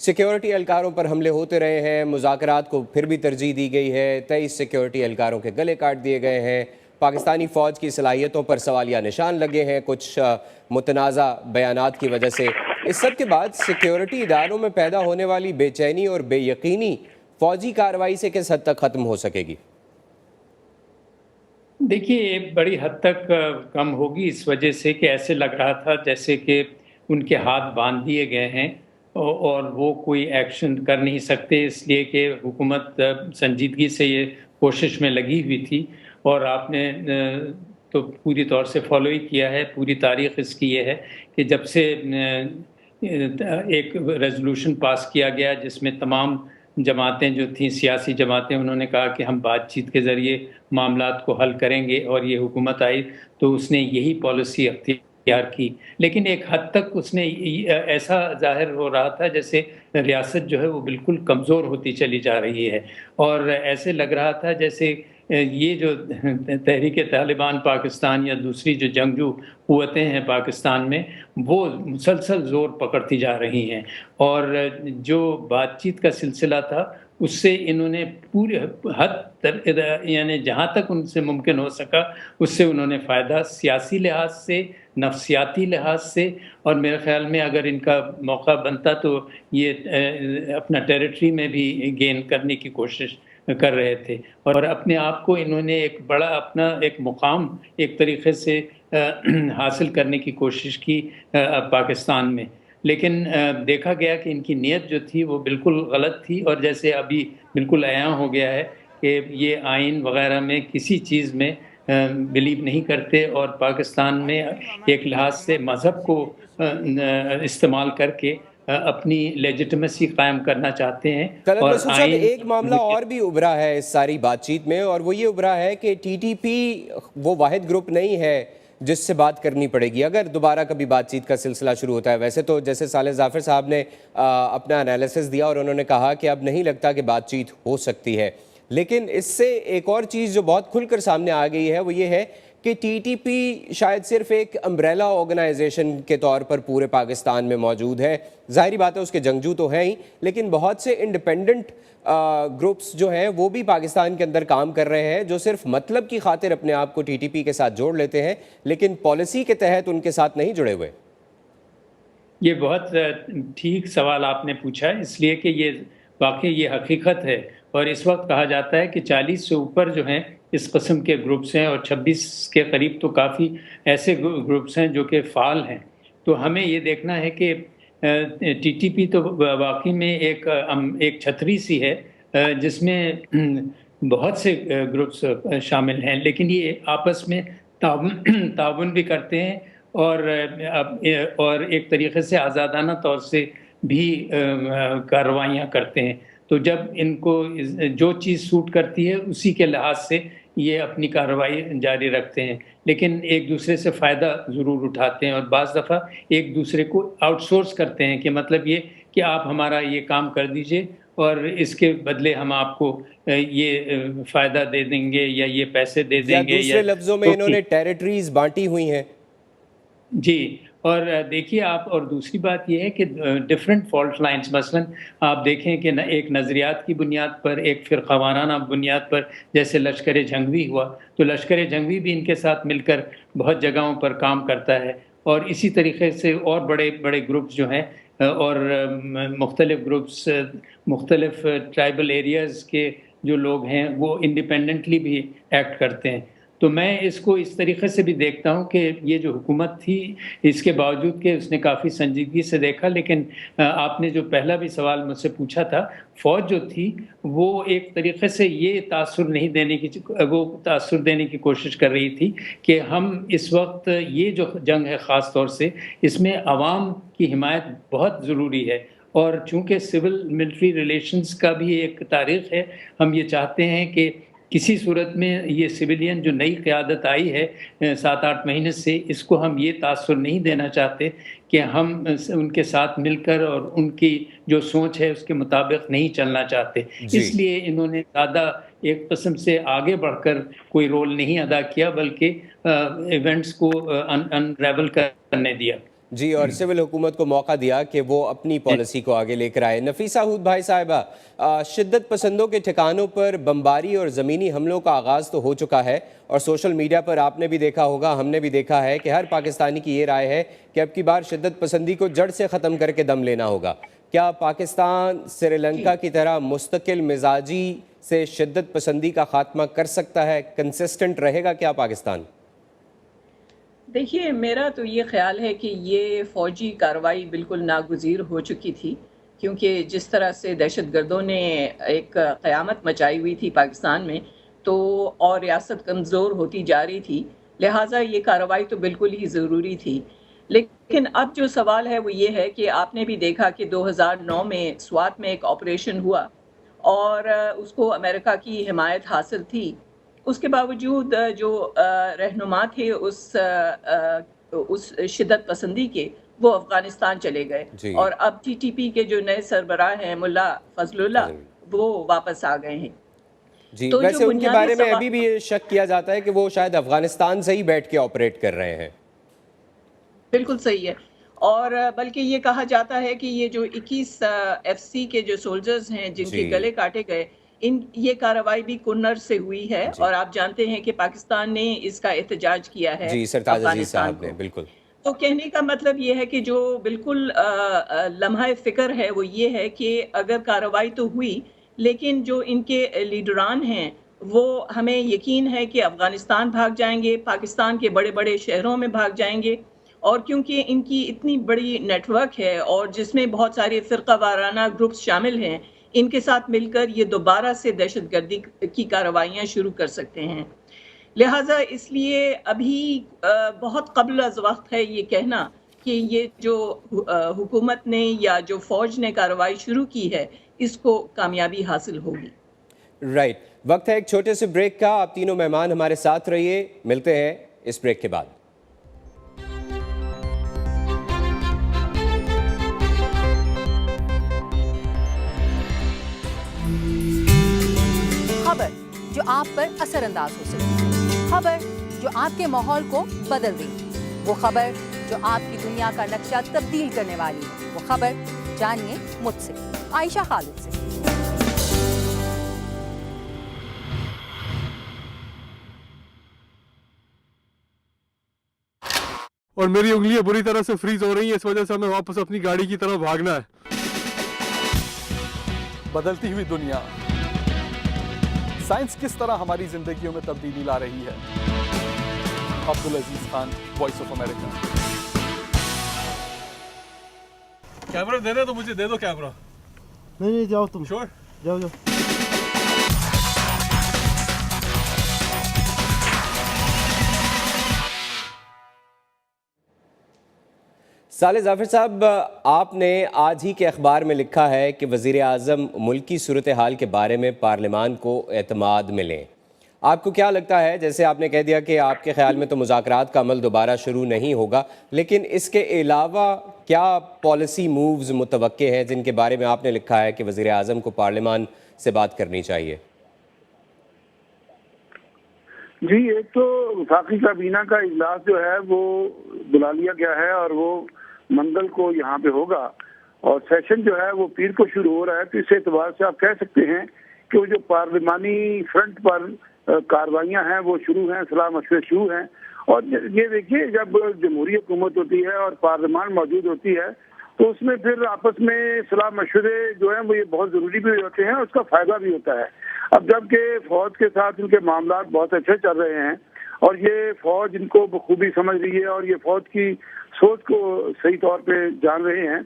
Security اہلکاروں پر حملے ہوتے رہے ہیں، مذاکرات کو پھر بھی ترجیح دی گئی ہے، 23 سیکیورٹی اہلکاروں کے گلے کاٹ دیے گئے ہیں، پاکستانی فوج کی صلاحیتوں پر سوالیہ نشان لگے ہیں کچھ متنازع بیانات کی وجہ سے۔ اس سب کے بعد سیکیورٹی اداروں میں پیدا ہونے والی بے چینی اور بے یقینی فوجی کارروائی سے کس حد تک ختم ہو سکے گی؟ دیکھیے بڑی حد تک کم ہوگی، اس وجہ سے کہ ایسے لگ رہا تھا جیسے کہ ان کے ہاتھ باندھ دیے گئے ہیں اور وہ کوئی ایکشن کر نہیں سکتے، اس لیے کہ حکومت سنجیدگی سے یہ کوشش میں لگی ہوئی تھی۔ اور آپ نے تو پوری طور سے فالو ہی کیا ہے، پوری تاریخ اس کی یہ ہے کہ جب سے ایک ریزولوشن پاس کیا گیا جس میں تمام جماعتیں جو تھیں، سیاسی جماعتیں، انہوں نے کہا کہ ہم بات چیت کے ذریعے معاملات کو حل کریں گے، اور یہ حکومت آئی تو اس نے یہی پالیسی اختیار کی۔ لیکن ایک حد تک اس نے ایسا ظاہر ہو رہا تھا جیسے ریاست جو ہے وہ بالکل کمزور ہوتی چلی جا رہی ہے، اور ایسے لگ رہا تھا جیسے یہ جو تحریک طالبان پاکستان یا دوسری جو جنگجو قوتیں ہیں پاکستان میں، وہ مسلسل زور پکڑتی جا رہی ہیں، اور جو بات چیت کا سلسلہ تھا اس سے انہوں نے پورے حد یعنی جہاں تک ان سے ممکن ہو سکا اس سے انہوں نے فائدہ، سیاسی لحاظ سے، نفسیاتی لحاظ سے، اور میرے خیال میں اگر ان کا موقع بنتا تو یہ اپنا ٹیریٹری میں بھی گین کرنے کی کوشش کر رہے تھے، اور اپنے آپ کو انہوں نے ایک بڑا اپنا ایک مقام ایک طریقے سے حاصل کرنے کی کوشش کی پاکستان میں۔ لیکن دیکھا گیا کہ ان کی نیت جو تھی وہ بالکل غلط تھی، اور جیسے ابھی بالکل عیاں ہو گیا ہے کہ یہ آئین وغیرہ میں کسی چیز میں بلیو نہیں کرتے، اور پاکستان میں ایک لحاظ سے مذہب کو استعمال کر کے اپنی لیجٹمیسی قائم کرنا چاہتے ہیں۔ طلعت اور مسعود صاحب، آئین ایک معاملہ اور بھی ابھرا ہے اس ساری بات چیت میں، اور وہ یہ ابھرا ہے کہ ٹی ٹی پی وہ واحد گروپ نہیں ہے جس سے بات کرنی پڑے گی اگر دوبارہ کبھی بات چیت کا سلسلہ شروع ہوتا ہے۔ ویسے تو جیسے صالح ظافر صاحب نے اپنا انالیسس دیا اور انہوں نے کہا کہ اب نہیں لگتا کہ بات چیت ہو سکتی ہے، لیکن اس سے ایک اور چیز جو بہت کھل کر سامنے آ گئی ہے وہ یہ ہے کہ ٹی ٹی پی شاید صرف ایک امبریلا آرگنائزیشن کے طور پر پورے پاکستان میں موجود ہے۔ ظاہری بات ہے اس کے جنگجو تو ہیں ہی، لیکن بہت سے انڈیپینڈنٹ گروپس جو ہیں وہ بھی پاکستان کے اندر کام کر رہے ہیں، جو صرف مطلب کی خاطر اپنے آپ کو ٹی ٹی پی کے ساتھ جوڑ لیتے ہیں لیکن پالیسی کے تحت ان کے ساتھ نہیں جڑے ہوئے۔ یہ بہت ٹھیک سوال آپ نے پوچھا ہے، اس لیے کہ یہ واقعی یہ حقیقت ہے، اور اس وقت کہا جاتا ہے کہ 40 سے اوپر جو ہیں اس قسم کے گروپس ہیں، اور 26 کے قریب تو کافی ایسے گروپس ہیں جو کہ فعال ہیں۔ تو ہمیں یہ دیکھنا ہے کہ ٹی ٹی پی تو واقعی میں ایک چھتری سی ہے جس میں بہت سے گروپس شامل ہیں، لیکن یہ آپس میں تعاون بھی کرتے ہیں، اور ایک طریقے سے آزادانہ طور سے بھی کارروائیاں کرتے ہیں۔ تو جب ان کو جو چیز سوٹ کرتی ہے اسی کے لحاظ سے یہ اپنی کارروائی جاری رکھتے ہیں، لیکن ایک دوسرے سے فائدہ ضرور اٹھاتے ہیں، اور بعض دفعہ ایک دوسرے کو آؤٹ سورس کرتے ہیں کہ مطلب یہ کہ آپ ہمارا یہ کام کر دیجئے اور اس کے بدلے ہم آپ کو یہ فائدہ دے دیں گے یا یہ پیسے دے یا دیں گے، دوسرے لفظوں میں انہوں نے ٹیریٹریز بانٹی ہوئی ہیں۔ جی، اور دیکھیے آپ، اور دوسری بات یہ ہے کہ ڈفرینٹ فالٹ لائنز، مثلا آپ دیکھیں کہ ایک نظریات کی بنیاد پر، ایک فرقہ وارانہ بنیاد پر، جیسے لشکر جنگوی ہوا، تو لشکر جنگوی بھی ان کے ساتھ مل کر بہت جگہوں پر کام کرتا ہے، اور اسی طریقے سے اور بڑے بڑے گروپس جو ہیں، اور مختلف گروپس مختلف ٹرائبل ایریاز کے جو لوگ ہیں وہ انڈیپینڈنٹلی بھی ایکٹ کرتے ہیں۔ تو میں اس کو اس طریقے سے بھی دیکھتا ہوں کہ یہ جو حکومت تھی، اس کے باوجود کہ اس نے کافی سنجیدگی سے دیکھا، لیکن آپ نے جو پہلا بھی سوال مجھ سے پوچھا تھا، فوج جو تھی وہ ایک طریقے سے یہ تاثر دینے کی کوشش کر رہی تھی کہ ہم اس وقت یہ جو جنگ ہے خاص طور سے اس میں عوام کی حمایت بہت ضروری ہے، اور چونکہ سول ملٹری ریلیشنز کا بھی ایک تاریخ ہے، ہم یہ چاہتے ہیں کہ کسی صورت میں یہ سویلین جو نئی قیادت آئی ہے 7-8 مہینے سے، اس کو ہم یہ تاثر نہیں دینا چاہتے کہ ہم ان کے ساتھ مل کر اور ان کی جو سوچ ہے اس کے مطابق نہیں چلنا چاہتے، اس لیے انہوں نے زیادہ ایک قسم سے آگے بڑھ کر کوئی رول نہیں ادا کیا، بلکہ ایونٹس کو انریول کرنے دیا۔ جی، اور سول حکومت کو موقع دیا کہ وہ اپنی پالیسی کو آگے لے کر آئے۔ نفیسہ ہود بھائی صاحبہ، شدت پسندوں کے ٹھکانوں پر بمباری اور زمینی حملوں کا آغاز تو ہو چکا ہے، اور سوشل میڈیا پر آپ نے بھی دیکھا ہوگا، ہم نے بھی دیکھا ہے کہ ہر پاکستانی کی یہ رائے ہے کہ اب کی بار شدت پسندی کو جڑ سے ختم کر کے دم لینا ہوگا۔ کیا پاکستان سری لنکا کی طرح مستقل مزاجی سے شدت پسندی کا خاتمہ کر سکتا ہے؟ کنسسٹنٹ رہے گا کیا پاکستان؟ دیکھیے، میرا تو یہ خیال ہے کہ یہ فوجی کارروائی بالکل ناگزیر ہو چکی تھی، کیونکہ جس طرح سے دہشت گردوں نے ایک قیامت مچائی ہوئی تھی پاکستان میں، تو اور ریاست کمزور ہوتی جا رہی تھی، لہٰذا یہ کارروائی تو بالکل ہی ضروری تھی۔ لیکن اب جو سوال ہے وہ یہ ہے کہ آپ نے بھی دیکھا کہ 2009 میں سوات میں ایک آپریشن ہوا اور اس کو امریکہ کی حمایت حاصل تھی۔ اس کے باوجود جو رہنما تھے اس شدت پسندی کے، وہ افغانستان چلے گئے، جی اور اب ٹی ٹی پی کے جو نئے سربراہ ہیں ملا فضل اللہ، وہ واپس آ گئے ہیں۔ جی، تو ویسے جو ان کے بارے میں ابھی بھی یہ شک کیا جاتا ہے کہ وہ شاید افغانستان سے ہی بیٹھ کے آپریٹ کر رہے ہیں۔ بالکل صحیح ہے، اور بلکہ یہ کہا جاتا ہے کہ یہ جو 21 ایف سی کے جو سولجرز ہیں جن کے جی گلے کاٹے گئے، یہ کارروائی بھی کنر سے ہوئی ہے، جی اور آپ جانتے ہیں کہ پاکستان نے اس کا احتجاج کیا ہے جی، سرتاج عزیز افغانستان صاحب نے، کو۔ بالکل۔ تو کہنے کا مطلب یہ ہے کہ جو بالکل لمحہ فکر ہے وہ یہ ہے کہ اگر کارروائی تو ہوئی، لیکن جو ان کے لیڈران ہیں وہ ہمیں یقین ہے کہ افغانستان بھاگ جائیں گے، پاکستان کے بڑے بڑے شہروں میں بھاگ جائیں گے، اور کیونکہ ان کی اتنی بڑی نیٹ ورک ہے اور جس میں بہت سارے فرقہ وارانہ گروپس شامل ہیں، ان کے ساتھ مل کر یہ دوبارہ سے دہشت گردی کی کارروائیاں شروع کر سکتے ہیں۔ لہٰذا اس لیے ابھی بہت قبل از وقت ہے یہ کہنا کہ یہ جو حکومت نے یا جو فوج نے کارروائی شروع کی ہے اس کو کامیابی حاصل ہوگی۔ رائٹ، وقت ہے ایک چھوٹے سے بریک کا۔ آپ تینوں مہمان ہمارے ساتھ رہیے، ملتے ہیں اس بریک کے بعد۔ خبر جو آپ پر اثر انداز ہو سکے، خبر جو آپ کے ماحول کو بدل دے، وہ خبر جو آپ کی دنیا کا نقشہ تبدیل کرنے والی ہے، وہ خبر جانیے مجھ سے، عائشہ خالد سے۔ اور میری انگلیاں بری طرح سے فریز ہو رہی ہیں، اس وجہ سے ہمیں واپس اپنی گاڑی کی طرف بھاگنا ہے۔ بدلتی ہوئی دنیا، سائنس کس طرح ہماری زندگیوں میں تبدیلی لا رہی ہے۔ Abdul Aziz Khan, Voice of America. Camera دینا تو مجھے دے دو کیمرہ۔ نہیں جاؤ تم، شور جاؤ۔ صالح ظافر صاحب، آپ نے آج ہی کے اخبار میں لکھا ہے کہ وزیر اعظم ملکی صورتحال کے بارے میں پارلیمان کو اعتماد میں لیں۔ آپ کو کیا لگتا ہے، جیسے آپ نے کہہ دیا کہ آپ کے خیال میں تو مذاکرات کا عمل دوبارہ شروع نہیں ہوگا، لیکن اس کے علاوہ کیا پالیسی مووز متوقع ہیں جن کے بارے میں آپ نے لکھا ہے کہ وزیر اعظم کو پارلیمان سے بات کرنی چاہیے؟ جی، ایک تو وفاقی کابینہ کا اجلاس جو ہے وہ بلا لیا گیا ہے، اور وہ منگل کو یہاں پہ ہوگا، اور سیشن جو ہے وہ پیر کو شروع ہو رہا ہے۔ تو اس اعتبار سے آپ کہہ سکتے ہیں کہ وہ جو پارلیمانی فرنٹ پر کاروائیاں ہیں وہ شروع ہیں، صلاح مشورے شروع ہیں۔ اور یہ دیکھیے، جب جمہوری حکومت ہوتی ہے اور پارلیمان موجود ہوتی ہے تو اس میں پھر آپس میں صلاح مشورے جو ہیں وہ یہ بہت ضروری بھی ہوتے ہیں، اس کا فائدہ بھی ہوتا ہے۔ اب جب کہ فوج کے ساتھ ان کے معاملات بہت اچھے چل رہے ہیں اور یہ فوج ان کو بخوبی سمجھ رہی ہے اور یہ فوج کی سوچ کو صحیح طور پہ جان رہے ہیں،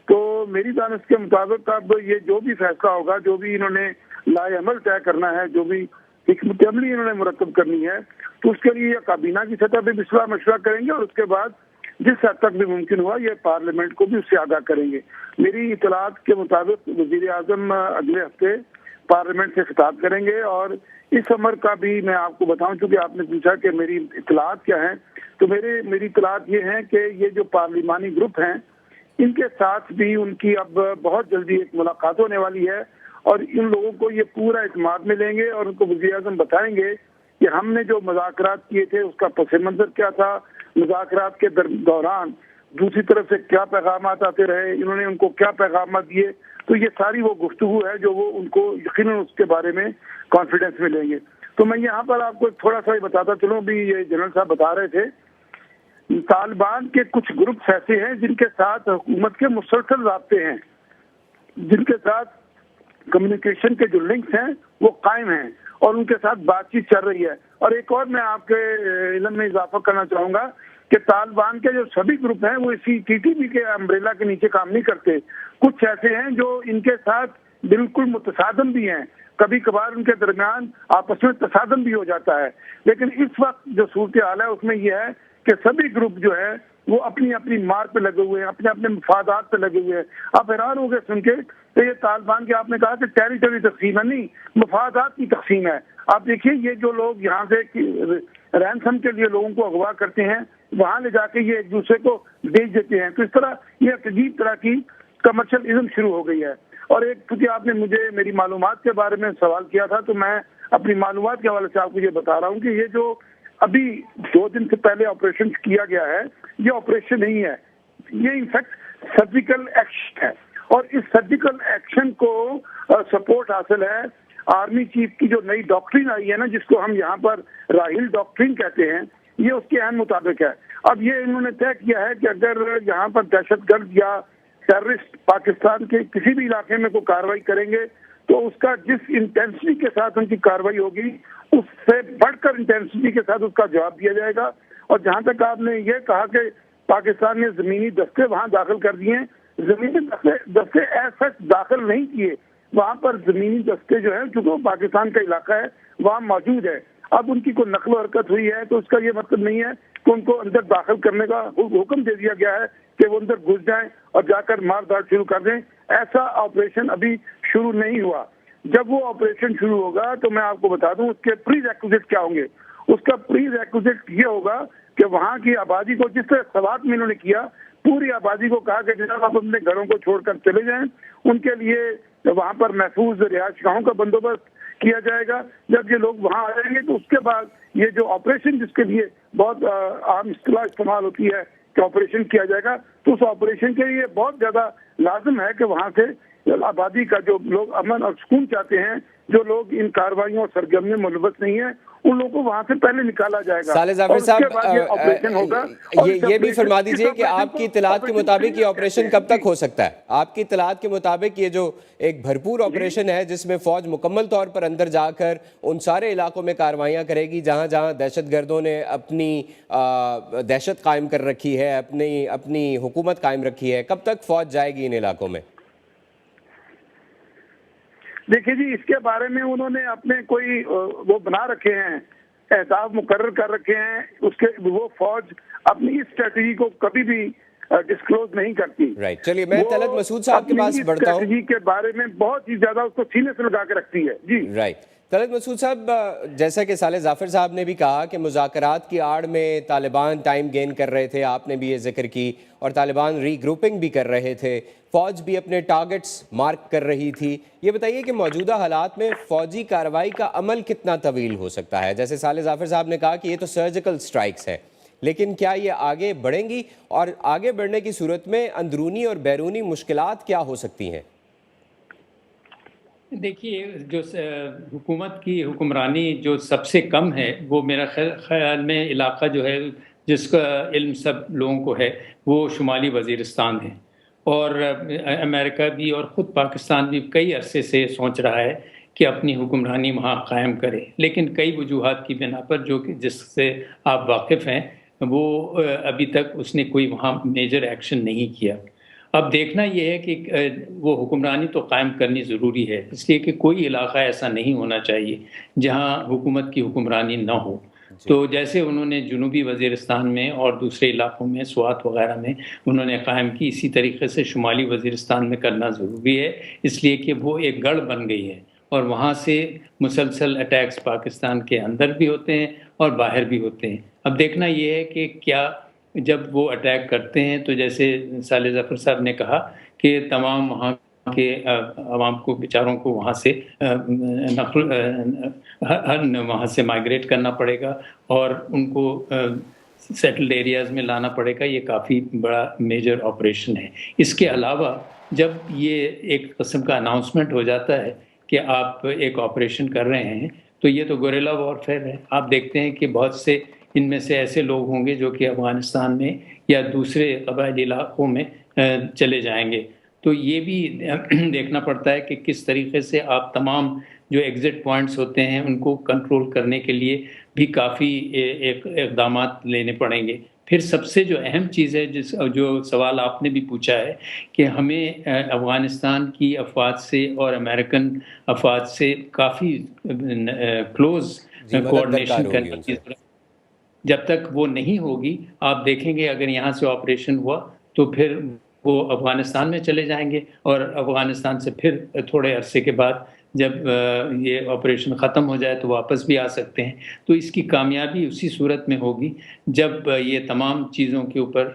تو میری دانش کے مطابق اب یہ جو بھی فیصلہ ہوگا، جو بھی انہوں نے لائے عمل طے کرنا ہے، جو بھی حکمت عملی انہوں نے مرتب کرنی ہے، تو اس کے لیے یہ کابینہ کی سطح پہ بھی صلاح مشورہ کریں گے، اور اس کے بعد جس حد تک بھی ممکن ہوا یہ پارلیمنٹ کو بھی اس سے آگاہ کریں گے۔ میری اطلاعات کے مطابق وزیر اعظم اگلے ہفتے پارلیمنٹ سے خطاب کریں گے، اور اس امر کا بھی میں آپ کو بتاؤں، چونکہ آپ نے پوچھا کہ میری اطلاعات کیا ہیں، تو میری اطلاعات یہ ہیں کہ یہ جو پارلیمانی گروپ ہیں ان کے ساتھ بھی ان کی اب بہت جلدی ایک ملاقات ہونے والی ہے، اور ان لوگوں کو یہ پورا اعتماد میں لیں گے اور ان کو وزیر اعظم بتائیں گے کہ ہم نے جو مذاکرات کیے تھے اس کا پس منظر کیا تھا، مذاکرات کے دوران دوسری طرف سے کیا پیغامات آتے رہے, انہوں نے ان کو کیا پیغامات دیے. تو یہ ساری وہ گفتگو ہے جو وہ ان کو یقیناً اس کے بارے میں کانفیڈنس میں لیں گے. تو میں یہاں پر آپ کو تھوڑا سا بتاتا چلوں, بھی یہ جنرل صاحب بتا رہے تھے, طالبان کے کچھ گروپس ایسے ہیں جن کے ساتھ حکومت کے مسلسل رابطے ہیں, جن کے ساتھ کمیونیکیشن کے جو لنکس ہیں وہ قائم ہیں اور ان کے ساتھ بات چیت چل رہی ہے. اور ایک اور میں آپ کے علم میں اضافہ کرنا چاہوں گا کہ طالبان کے جو سبھی گروپ ہیں وہ اسی TTP کے امبریلا کے نیچے کام نہیں کرتے. کچھ ایسے ہیں جو ان کے ساتھ بالکل متصادم بھی ہیں, کبھی کبھار ان کے درمیان آپس میں تصادم بھی ہو جاتا ہے. لیکن اس وقت جو صورتحال ہے اس میں یہ ہے کہ سبھی گروپ جو ہے وہ اپنی اپنی مار پہ لگے ہوئے ہیں, اپنے اپنے مفادات پہ لگے ہوئے ہیں. آپ حیران ہو گئے سن کے کہ یہ طالبان کے, آپ نے کہا کہ ٹیریٹری تقسیم ہے, نہیں, مفادات کی تقسیم ہے. آپ دیکھیے یہ جو لوگ یہاں سے رینسم کے لیے لوگوں کو اغوا کرتے ہیں, وہاں لے جا کے یہ ایک دوسرے کو بیچ دیتے ہیں. تو اس طرح یہ ایک عجیب طرح کی کمرشلزم شروع ہو گئی ہے. اور ایک کیونکہ آپ نے مجھے میری معلومات کے بارے میں سوال کیا تھا, تو میں اپنی معلومات کے حوالے سے آپ کو یہ بتا رہا ہوں کہ یہ جو ابھی 2 دن سے پہلے آپریشن کیا گیا ہے, یہ آپریشن نہیں ہے, یہ انفیکٹ سرجیکل ایکشن ہے. اور اس سرجیکل ایکشن کو سپورٹ حاصل ہے آرمی چیف کی جو نئی ڈاکٹرین آئی ہے نا, جس کو ہم یہاں پر راہیل ڈاکٹرین کہتے ہیں, یہ اس کے عین مطابق ہے. اب یہ انہوں نے طے کیا ہے کہ اگر یہاں پر دہشت گرد یا ٹیررسٹ پاکستان کے کسی بھی علاقے میں کوئی کارروائی کریں گے تو اس کا جس انٹینسٹی کے ساتھ ان کی کارروائی ہوگی اس سے بڑھ کر انٹینسٹی کے ساتھ اس کا جواب دیا جائے گا. اور جہاں تک آپ نے یہ کہا کہ پاکستان نے زمینی دستے وہاں داخل کر دیے ہیں, زمینی دستے ایسا داخل نہیں کیے, وہاں پر زمینی دستے جو ہیں چونکہ پاکستان کا علاقہ ہے وہاں موجود ہے. اب ان کی کوئی نقل و حرکت ہوئی ہے تو اس کا یہ مطلب نہیں ہے کہ ان کو اندر داخل کرنے کا حکم دے دیا گیا ہے کہ وہ اندر گھس جائیں اور جا کر مار داڑ شروع کر دیں. ایسا آپریشن ابھی شروع نہیں ہوا. جب وہ آپریشن شروع ہوگا تو میں آپ کو بتا دوں اس کے پری ریکوزٹ کیا ہوں گے. اس کا پری ریکوزٹ یہ ہوگا کہ وہاں کی آبادی کو, جس طرح سوات میں انہوں نے کیا, پوری آبادی کو کہا کہ جناب آپ اپنے گھروں کو چھوڑ کر چلے جائیں, ان کے لیے وہاں پر محفوظ رہائش گاہوں کا بندوبست کیا جائے گا. جب یہ لوگ وہاں آ جائیں گے تو اس کے بعد یہ جو آپریشن, جس کے لیے بہت عام اصطلاح استعمال ہوتی ہے کہ آپریشن کیا جائے گا, تو اس آپریشن کے لیے بہت زیادہ لازم ہے کہ وہاں سے آبادی کا جو لوگ امن اور سکون چاہتے ہیں, جو لوگ ان کارروائیوں اور سرگرمیوں میں ملوث نہیں ہیں, ان لوگوں کو وہاں سے پہلے نکالا جائے گا. صالح ظافر صاحب یہ بھی فرما دیجئے کہ آپ کی اطلاعات کے مطابق یہ آپریشن کب تک ہو سکتا ہے؟ آپ کی اطلاعات کے مطابق یہ جو ایک بھرپور آپریشن ہے جس میں فوج مکمل طور پر اندر جا کر ان سارے علاقوں میں کارروائیاں کرے گی جہاں جہاں دہشت گردوں نے اپنی دہشت قائم کر رکھی ہے, اپنی حکومت قائم رکھی ہے, کب تک فوج جائے گی ان علاقوں میں؟ دیکھیے جی, اس کے بارے میں انہوں نے اپنے کوئی وہ بنا رکھے ہیں, اہداف مقرر کر رکھے ہیں. اس کے وہ فوج اپنی اس اسٹریٹجی کو کبھی بھی ڈسکلوز نہیں کرتی. رائٹ, چلیے میں طلعت مسعود صاحب کے پاس بڑھتا ہوں. اسٹریٹجی کے بارے میں بہت ہی زیادہ اس کو سینے سے لگا کے رکھتی ہے. جی رائٹ, طلعت مسعود صاحب, جیسا کہ صالح ظافر صاحب نے بھی کہا کہ مذاکرات کی آڑ میں طالبان ٹائم گین کر رہے تھے, آپ نے بھی یہ ذکر کی, اور طالبان ری گروپنگ بھی کر رہے تھے, فوج بھی اپنے ٹارگٹس مارک کر رہی تھی. یہ بتائیے کہ موجودہ حالات میں فوجی کارروائی کا عمل کتنا طویل ہو سکتا ہے؟ جیسے صالح ظافر صاحب نے کہا کہ یہ تو سرجیکل سٹرائکس ہے, لیکن کیا یہ آگے بڑھیں گی, اور آگے بڑھنے کی صورت میں اندرونی اور بیرونی مشکلات کیا ہو سکتی ہیں؟ دیکھیے, جو حکومت کی حکمرانی جو سب سے کم ہے وہ میرا خیال میں علاقہ جو ہے جس کا علم سب لوگوں کو ہے وہ شمالی وزیرستان ہے. اور امریکہ بھی اور خود پاکستان بھی کئی عرصے سے سوچ رہا ہے کہ اپنی حکمرانی وہاں قائم کرے, لیکن کئی وجوہات کی بنا پر جو کہ جس سے آپ واقف ہیں وہ ابھی تک اس نے کوئی وہاں میجر ایکشن نہیں کیا. اب دیکھنا یہ ہے کہ وہ حکمرانی تو قائم کرنی ضروری ہے, اس لیے کہ کوئی علاقہ ایسا نہیں ہونا چاہیے جہاں حکومت کی حکمرانی نہ ہو. تو جیسے انہوں نے جنوبی وزیرستان میں اور دوسرے علاقوں میں سوات وغیرہ میں انہوں نے قائم کی, اسی طریقے سے شمالی وزیرستان میں کرنا ضروری ہے, اس لیے کہ وہ ایک گڑھ بن گئی ہے اور وہاں سے مسلسل اٹیکس پاکستان کے اندر بھی ہوتے ہیں اور باہر بھی ہوتے ہیں. اب دیکھنا یہ ہے کہ کیا جب وہ اٹیک کرتے ہیں تو جیسے صالح ظفر صاحب نے کہا کہ تمام وہاں کے عوام کو بیچاروں کو وہاں سے وہاں سے مائیگریٹ کرنا پڑے گا اور ان کو سیٹلڈ ایریاز میں لانا پڑے گا. یہ کافی بڑا میجر آپریشن ہے. اس کے علاوہ جب یہ ایک قسم کا اناؤنسمنٹ ہو جاتا ہے کہ آپ ایک آپریشن کر رہے ہیں تو یہ تو گوریلا وارفیئر ہے. آپ دیکھتے ہیں کہ بہت سے ان میں سے ایسے لوگ ہوں گے جو کہ افغانستان میں یا دوسرے قبائلی علاقوں میں چلے جائیں گے. تو یہ بھی دیکھنا پڑتا ہے کہ کس طریقے سے آپ تمام جو ایگزٹ پوائنٹس ہوتے ہیں ان کو کنٹرول کرنے کے لیے بھی کافی اقدامات لینے پڑیں گے. پھر سب سے جو اہم چیز ہے جو سوال آپ نے بھی پوچھا ہے کہ ہمیں افغانستان کی افواج سے اور امریکن افواج سے کافی کلوز کوآرڈینیشن کرنے کی ضرورت. جب تک وہ نہیں ہوگی آپ دیکھیں گے اگر یہاں سے آپریشن ہوا تو پھر وہ افغانستان میں چلے جائیں گے اور افغانستان سے پھر تھوڑے عرصے کے بعد جب یہ آپریشن ختم ہو جائے تو واپس بھی آ سکتے ہیں. تو اس کی کامیابی اسی صورت میں ہوگی جب یہ تمام چیزوں کے اوپر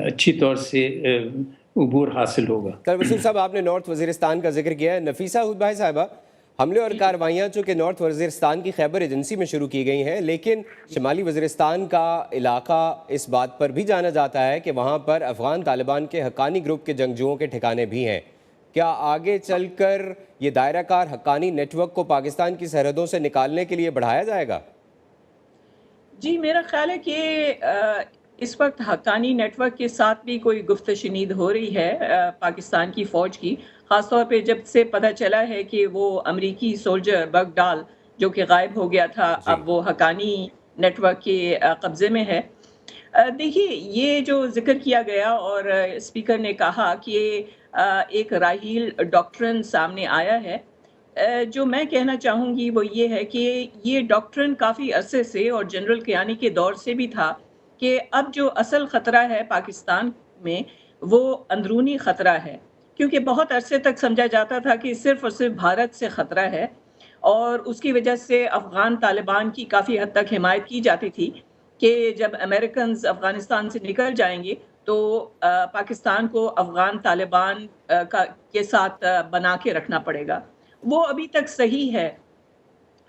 اچھی طور سے عبور حاصل ہوگا. طارق وسیم صاحب، آپ نے نارتھ وزیرستان کا ذکر کیا ہے. نفیسہ ہود بھائی صاحبہ، حملے اور کارروائیاں چونکہ نارتھ وزیرستان کی خیبر ایجنسی میں شروع کی گئی ہیں، لیکن شمالی وزیرستان کا علاقہ اس بات پر بھی جانا جاتا ہے کہ وہاں پر افغان طالبان کے حقانی گروپ کے جنگجوؤں کے ٹھکانے بھی ہیں. کیا آگے چل کر یہ دائرہ کار حقانی نیٹ ورک کو پاکستان کی سرحدوں سے نکالنے کے لیے بڑھایا جائے گا؟ جی، میرا خیال ہے کہ اس وقت حقانی نیٹ ورک کے ساتھ بھی کوئی گفت شنید ہو رہی ہے پاکستان کی فوج کی، خاص طور پہ جب سے پتہ چلا ہے کہ وہ امریکی سولجر بگڈال جو کہ غائب ہو گیا تھا اب وہ حقانی نیٹ ورک کے قبضے میں ہے. دیکھیے، یہ جو ذکر کیا گیا اور اسپیکر نے کہا کہ ایک راہیل ڈاکٹرن سامنے آیا ہے، جو میں کہنا چاہوں گی وہ یہ ہے کہ یہ ڈاکٹرن کافی عرصے سے اور جنرل کیانی کے دور سے بھی تھا کہ اب جو اصل خطرہ ہے پاکستان میں وہ اندرونی خطرہ ہے، کیونکہ بہت عرصے تک سمجھا جاتا تھا کہ صرف اور صرف بھارت سے خطرہ ہے اور اس کی وجہ سے افغان طالبان کی کافی حد تک حمایت کی جاتی تھی کہ جب امریکنز افغانستان سے نکل جائیں گے تو پاکستان کو افغان طالبان کے ساتھ بنا کے رکھنا پڑے گا. وہ ابھی تک صحیح ہے،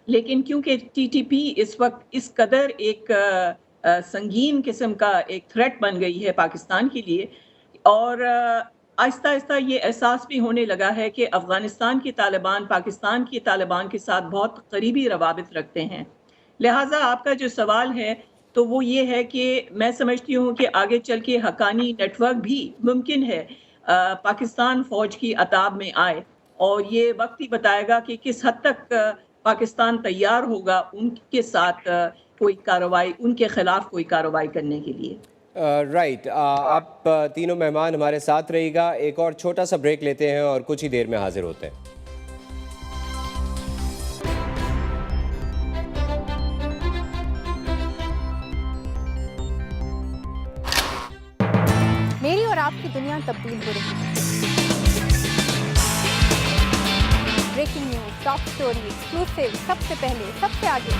لیکن کیونکہ ٹی ٹی پی اس وقت اس قدر ایک سنگین قسم کا ایک تھریٹ بن گئی ہے پاکستان کے لیے، اور آہستہ آہستہ یہ احساس بھی ہونے لگا ہے کہ افغانستان کے طالبان پاکستان کے طالبان کے ساتھ بہت قریبی روابط رکھتے ہیں. لہٰذا آپ کا جو سوال ہے تو وہ یہ ہے کہ میں سمجھتی ہوں کہ آگے چل کے حقانی نیٹ ورک بھی ممکن ہے پاکستان فوج کی عتاب میں آئے، اور یہ وقت ہی بتائے گا کہ کس حد تک پاکستان تیار ہوگا ان کے ساتھ کوئی کارروائی، ان کے خلاف کوئی کارروائی کرنے کے لیے. رائٹ، آپ تینوں مہمان ہمارے ساتھ رہے گا. ایک اور چھوٹا سا بریک لیتے ہیں اور کچھ ہی دیر میں حاضر ہوتے ہیں. میری اور آپ کی دنیا تبدیل ہو رہی ہے. Breaking news, top story, exclusive, سب سے پہلے، سب سے آگے.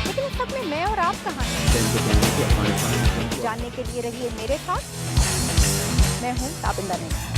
لیکن اس سب میں میں اور آپ کہاں ہیں؟ جاننے کے لیے رہیے میرے ساتھ. میں ہوں تابندہ نہیں.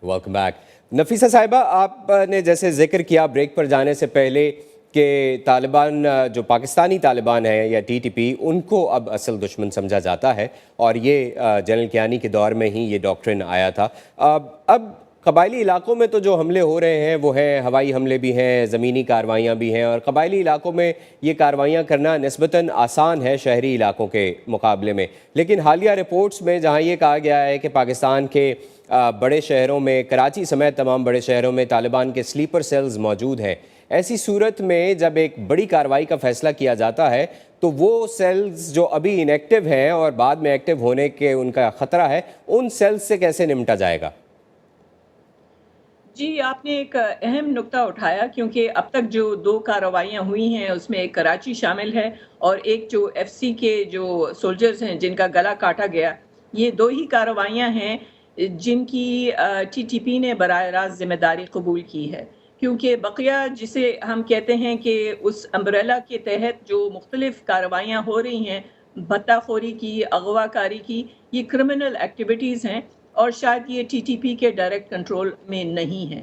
Welcome back. نفیسہ صاحبہ، آپ نے جیسے ذکر کیا بریک پر جانے سے پہلے کہ طالبان جو پاکستانی طالبان ہیں یا ٹی ٹی پی، ان کو اب اصل دشمن سمجھا جاتا ہے، اور یہ جنرل کیانی کے دور میں ہی یہ ڈاکٹرن آیا تھا. اب قبائلی علاقوں میں تو جو حملے ہو رہے ہیں وہ ہیں، ہوائی حملے بھی ہیں، زمینی کارروائیاں بھی ہیں، اور قبائلی علاقوں میں یہ کارروائیاں کرنا نسبتاً آسان ہے شہری علاقوں کے مقابلے میں. لیکن حالیہ رپورٹس میں جہاں یہ کہا گیا ہے کہ پاکستان کے بڑے شہروں میں، کراچی سمیت تمام بڑے شہروں میں طالبان کے سلیپر سیلز موجود ہیں، ایسی صورت میں جب ایک بڑی کارروائی کا فیصلہ کیا جاتا ہے تو وہ سیلز جو ابھی انیکٹیو ہیں اور بعد میں ایکٹیو ہونے کے ان کا خطرہ ہے، ان سیلز سے کیسے نمٹا جائے گا؟ جی، آپ نے ایک اہم نقطہ اٹھایا، کیونکہ اب تک جو 2 کارروائیاں ہوئی ہیں اس میں ایک کراچی شامل ہے اور ایک جو ایف سی کے جو سولجرز ہیں جن کا گلا کاٹا گیا. یہ 2 ہی کارروائیاں ہیں جن کی ٹی ٹی پی نے براہ راست ذمہ داری قبول کی ہے، کیونکہ بقیہ جسے ہم کہتے ہیں کہ اس امبریلا کے تحت جو مختلف کارروائیاں ہو رہی ہیں، بھتہ خوری کی، اغوا کاری کی، یہ کرمنل ایکٹیویٹیز ہیں اور شاید یہ ٹی ٹی پی کے ڈائریکٹ کنٹرول میں نہیں ہیں.